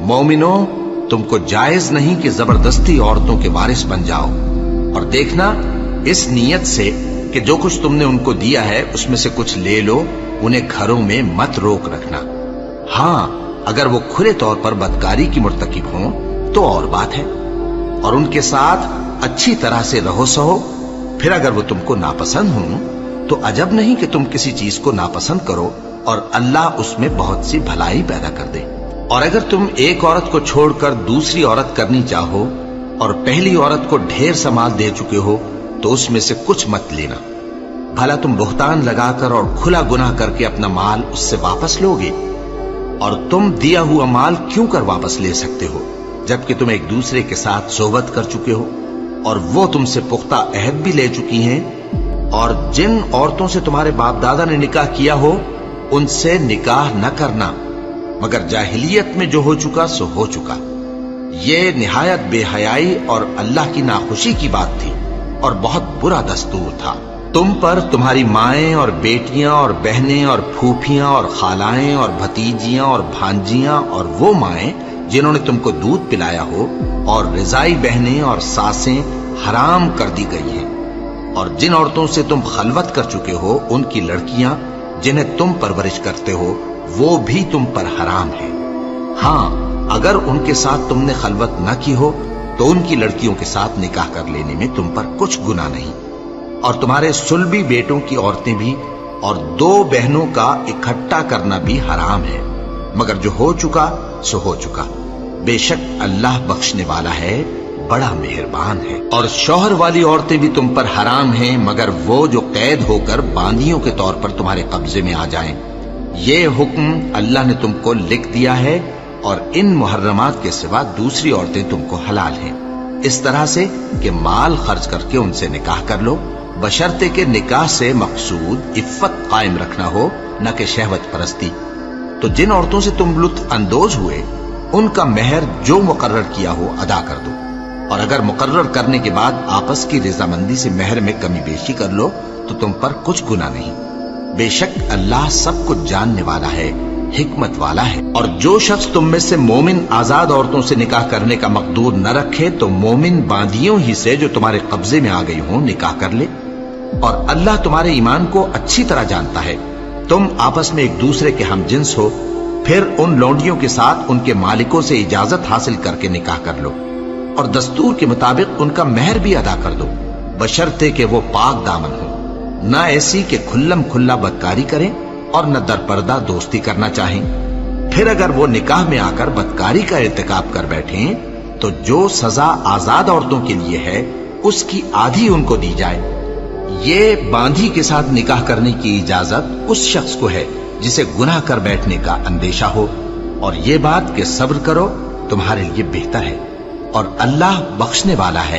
मोमिनो, तुमको जायज नहीं कि जबरदस्ती औरतों के वारिस बन जाओ, और देखना इस नीयत से कि जो कुछ तुमने उनको दिया है उसमें से कुछ ले लो, उन्हें घरों में मत रोक रखना। हाँ, अगर वो खुले तौर पर बदकारी की मुर्तकिब हों तो और बात है, और उनके साथ अच्छी तरह से रहो सहो। फिर अगर वो तुमको नापसंद हों तो अजब नहीं कि तुम किसी चीज को नापसंद करो और अल्लाह उसमें बहुत सी भलाई पैदा कर दे। और अगर तुम एक औरत को छोड़कर दूसरी औरत करनी चाहो और पहली औरत को ढेर सा माल दे चुके हो तो उसमें से कुछ मत लेना। भला तुम बुहतान लगाकर और खुला गुनाह करके अपना माल उससे वापस लोगे? और तुम दिया हुआ माल क्यों कर वापस ले सकते हो जबकि तुम एक दूसरे के साथ सोबत कर चुके हो और वो तुमसे पुख्ता अहद भी ले चुकी हैं? और जिन औरतों से तुम्हारे बाप दादा ने निकाह किया हो उनसे निकाह न करना, मगर जाहिलियत में जो हो चुका सो हो चुका। ये निहायत बेहयाई और अल्लाह की नाखुशी की बात थी और बहुत बुरा दस्तूर था। तुम पर तुम्हारी माएं और बेटियां और बहनें और फूफियां और खालाएं और भतीजियां और भांजियां और वो माएं जिन्होंने तुमको दूध पिलाया हो और रिजाई बहनें और सासें हराम कर दी गई हैं। और जिन औरतों से तुम खलवत कर चुके हो उनकी लड़कियां जिन्हें तुम परवरिश करते हो वो भी तुम पर हराम है। हाँ, अगर उनके साथ तुमने खलवत न की हो तो उनकी लड़कियों के साथ निकाह कर लेने में तुम पर कुछ गुनाह नहीं। और तुम्हारे सुलभी बेटों की औरतें भी और दो बहनों का इकट्ठा करना भी हराम है, मगर जो हो चुका सो हो चुका। बेशक अल्लाह बख्शने वाला है, बड़ा मेहरबान है। और शौहर वाली औरतें भी तुम पर हराम हैं, मगर वो जो कैद होकर बांदियों के तौर पर तुम्हारे कब्जे में आ जाएं। ये हुक्म अल्लाह ने तुमको लिख दिया है और इन मुहर्रमात के सिवा दूसरी औरतें तुमको हलाल हैं, इस तरह से कि माल खर्च करके उनसे निकाह कर लो, बशर्ते के निकाह से मकसूद इफ्फत कायम रखना हो, न कि शहवत परस्ती। तो जिन औरतों से तुम लुत्फ अंदोज हुए उनका मेहर जो मुकर्रर किया हो अदा कर दो। और अगर मुकर्रर करने के बाद आपस की रजामंदी से मेहर में कमी बेशी कर लो तो तुम पर कुछ गुनाह नहीं। बेशक अल्लाह सब कुछ जानने वाला है, हिकमत वाला है। और जो शख्स तुम में से मोमिन आजाद औरतों से निकाह करने का मकदूर न रखे तो मोमिन बांदियों ही से जो तुम्हारे कब्जे में आ गई हो निकाह कर ले। और अल्लाह तुम्हारे ईमान को अच्छी तरह जानता है। तुम आपस में एक दूसरे के हम जिन्स हो, फिर उन लौंडियों के साथ उनके मालिकों से इजाजत हासिल करके निकाह कर लो और दस्तूर के मुताबिक उनका मेहर भी अदा कर दो, बशर्ते कि वो पाक दामन हो, न ऐसी कि खुल्लम खुल्ला बदकारी करें और न दरपर्दा दोस्ती करना चाहें। फिर अगर वो निकाह में आकर बदकारी का इर्तिकाब कर बैठें तो जो सजा आजाद औरतों के लिए है उसकी आधी उनको दी जाए। ये बांधी के साथ निकाह करने की इजाजत उस शख्स को है जिसे गुनाह कर बैठने का अंदेशा हो। और ये बात कि सब्र करो तुम्हारे लिए बेहतर है, और अल्लाह बख्शने वाला है,